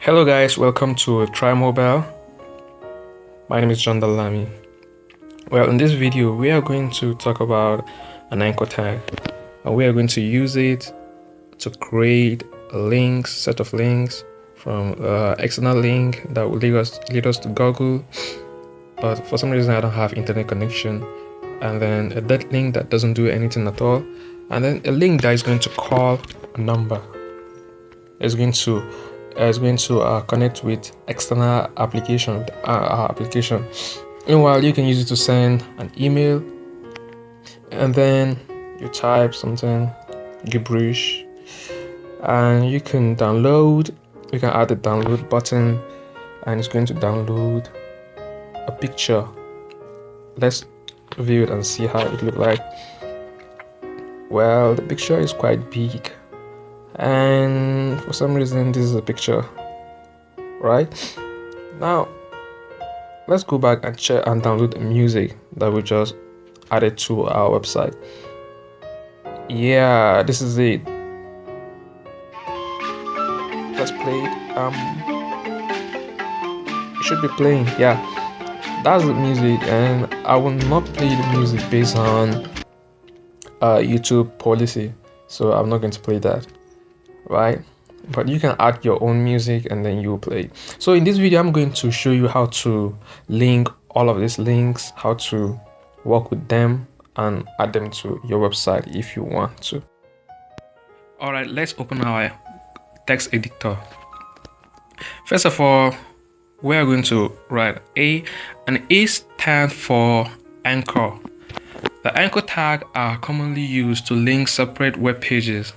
Hello guys, welcome to Try Mobile. My name is John Dalami. Well, in this video, we are going to talk about an anchor tag, and we are going to use it to create a set of links from external link that will lead us to Google. But for some reason, I don't have internet connection, and then a dead link that doesn't do anything at all, and then a link that is going to call a number. It's going to connect with external application. Meanwhile, you can use it to send an email, and then you type something gibberish, and you can download. You can add the download button, and it's going to download a picture. Let's view it and see how it looks like. Well, the picture is quite big, and for some reason this is a picture. Right now, let's go back and check and download the music that we just added to our website. Yeah, this is it. Let's play it. It should be playing. Yeah, that's the music, and I will not play the music based on YouTube policy, so I'm not going to play that, right? But you can add your own music and then you play. So in this video, I'm going to show you how to link all of these links, how to work with them and add them to your website if you want to. All right, let's open our text editor. First of all, we are going to write A, and A stands for anchor. The anchor tag are commonly used to link separate web pages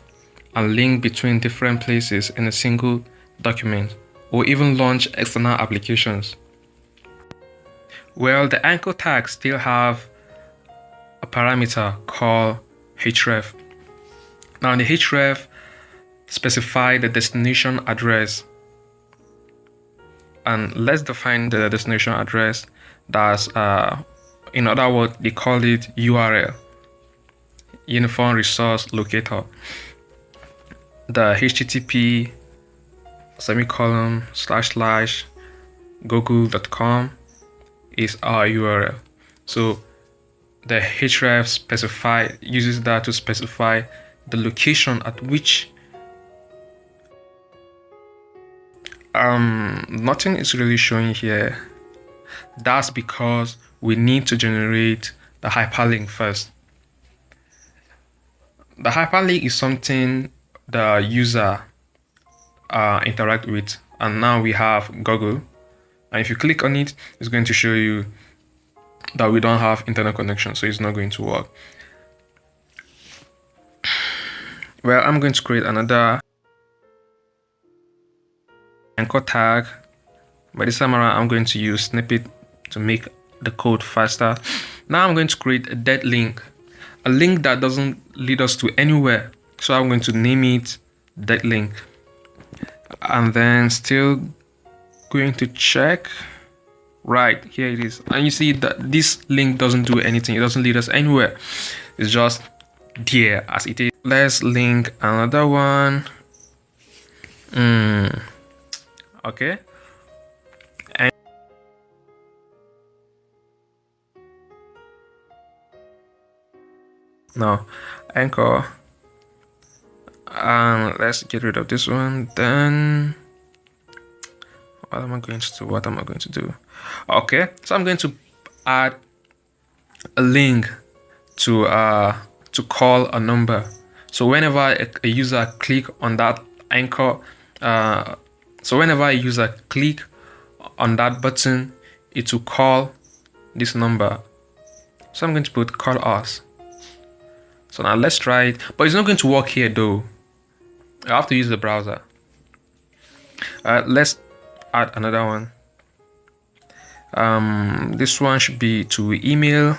and link between different places in a single document, or even launch external applications. Well, the anchor tags still have a parameter called href. Now, the href specifies the destination address, and let's define the destination address. That's in other words, they call it URL, Uniform Resource Locator. The http / google.com is our URL. So the href uses that to specify the location at which nothing is really showing here. That's because we need to generate the hyperlink first. The hyperlink is something the user interact with, and now we have Google, and if you click on it, it's going to show you that we don't have internet connection, so it's not going to work. Well, I'm going to create another anchor tag, but this time around I'm going to use snippet to make the code faster. Now I'm going to create a dead link, a link that doesn't lead us to anywhere. So I'm going to name it dead link, and then still going to check. Right, here it is, and you see that this link doesn't do anything. It doesn't lead us anywhere. It's just there as it is. Let's link another one. Okay. Now anchor, and let's get rid of this one. Then what am I going to do? Okay, so I'm going to add a link to call a number. So whenever a user click on that anchor, whenever a user click on that button, it will call this number. So I'm going to put call us. So now let's try it, but it's not going to work here though. I have to use the browser. Let's add another one. This one should be to email.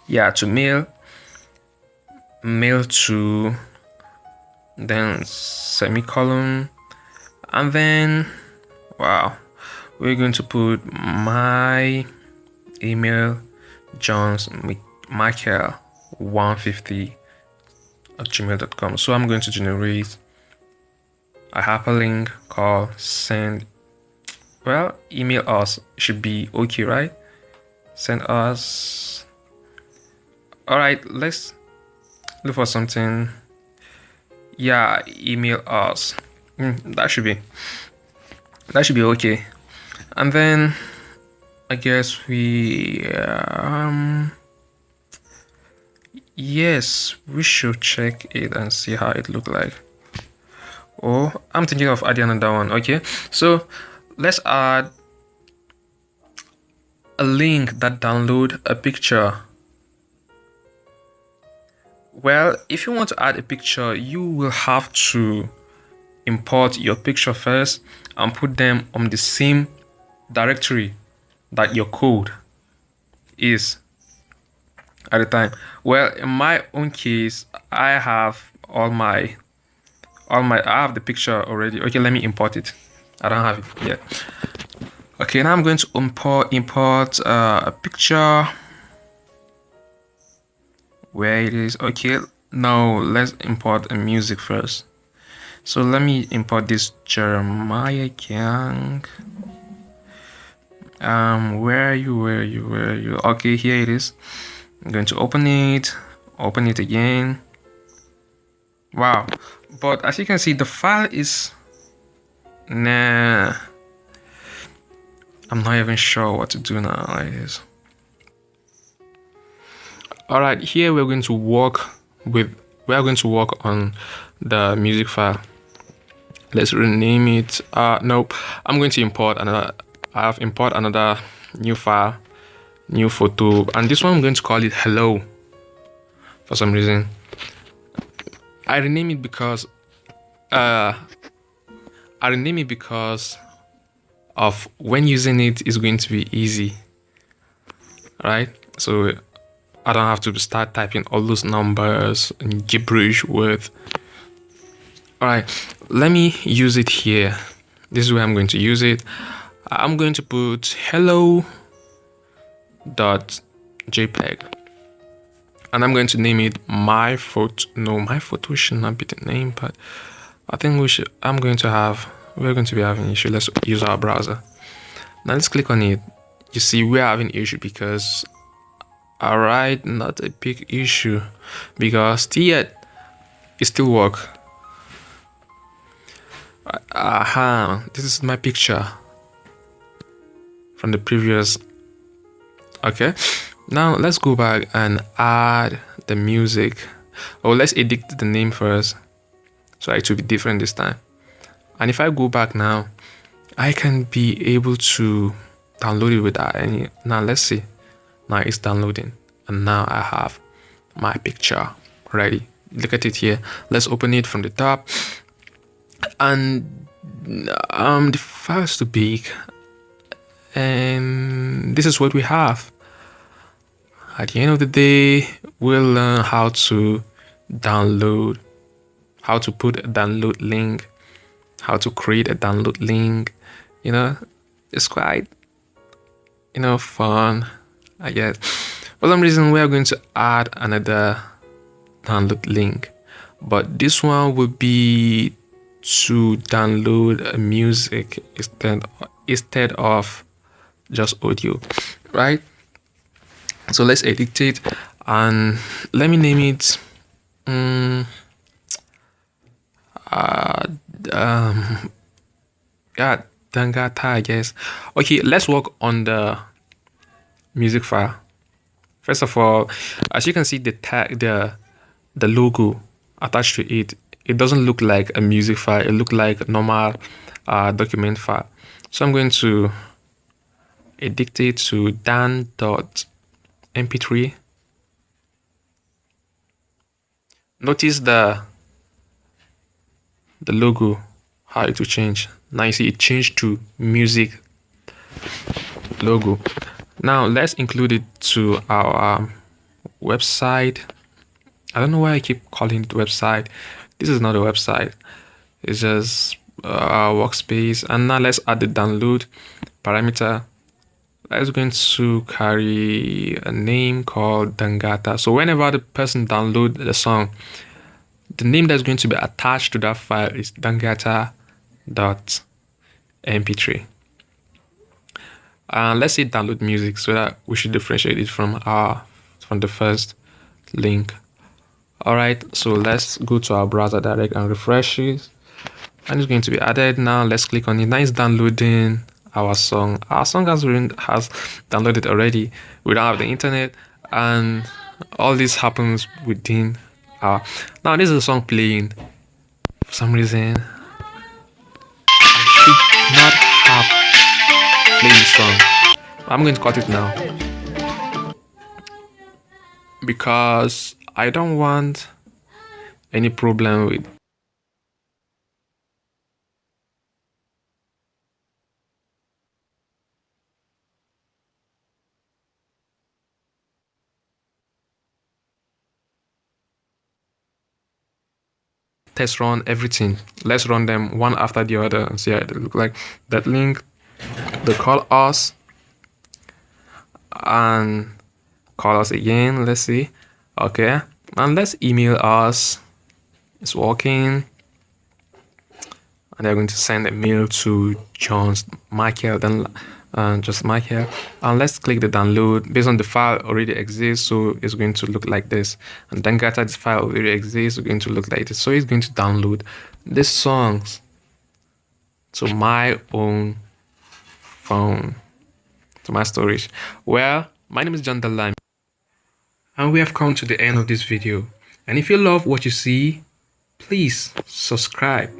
Yeah, to mail to, then semicolon, and then wow, we're going to put my email Jones Michael 150 at gmail.com. So I'm going to generate a hyperlink called send. Well, email us should be okay, right? Send us. All right, let's look for something. Yeah, email us. That should be okay. And then I guess yes, we should check it and see how it look like. Oh, I'm thinking of adding another one. Okay, so let's add a link that download a picture. Well, if you want to add a picture, you will have to import your picture first and put them on the same directory that your code is at the time. Well, in my own case, I have I have the picture already. Okay, let me import it. I don't have it yet. Okay, now I'm going to import a picture. Where it is. Okay, now let's import a music first. So let me import this Jeremiah Gang. Where are you? Okay, here it is. I'm going to open it again. Wow, but as you can see, the file is nah. I'm not even sure what to do now like this. All right, here we're going to work on the music file. Let's rename it. Nope, I'm going to import another. I have import another new file, new photo, and this one I'm going to call it hello. For some reason, I rename it because of when using it is going to be easy, right? So I don't have to start typing all those numbers and gibberish words. All right, let me use it here. This is where I'm going to use it. I'm going to put hello.jpg, and I'm going to name it my photo. No, my photo should not be the name, but I think we're going to be having issue. Let's use our browser. Now let's click on it. You see, we're having issue because, all right, not a big issue because it still work. This is my picture from the previous. Okay, now let's go back and add the music. Oh, let's edit the name first so it will be different this time. And if I go back now, I can be able to download it without any. Now let's see. Now it's downloading, and now I have my picture ready. Look at it here. Let's open it from the top, and the file is too big, and this is what we have. At the end of the day, we'll learn how to download, how to put a download link, how to create a download link. It's quite fun, I guess. For some reason, we are going to add another download link, but this one will be to download a music instead of just audio, right? So let's edit it, and let me name it Dangata, I guess. Okay, let's work on the music file. First of all, as you can see, the tag, the logo attached to it, it doesn't look like a music file. It looks like a normal document file. So I'm going to edit it to dan.mp3. Notice the logo, how it will change. Now you see it changed to music logo. Now let's include it to our website. I don't know why I keep calling it website. This is not a website. It's just our workspace. And now let's add the download parameter. Let's going to carry a name called Dangata. So whenever the person download the song, the name that's going to be attached to that file is Dangata .mp3. Let's say download music, so that we should differentiate it from the first link. All right, so let's go to our browser direct and refresh it, and it's going to be added. Now let's click on it. Now it's downloading our song. Our song has downloaded already. We don't have the internet, and all this happens within our. Now this is a song playing. For some reason, I should not have played this song. I'm going to cut it now because I don't want any problem with test run everything. Let's run them one after the other and see how they look like. That link, they call us and call us again. Let's see. Okay, and let's email us. It's working, and they're going to send a mail to John's Michael, then just Michael, and let's click the download. Based on the file already exists, so it's going to look like this, and then Gata, this file already exists, it's going to look like this. So it's going to download these songs to my own phone, to my storage. Well, my name is John Dalai, and we have come to the end of this video. And if you love what you see, please subscribe.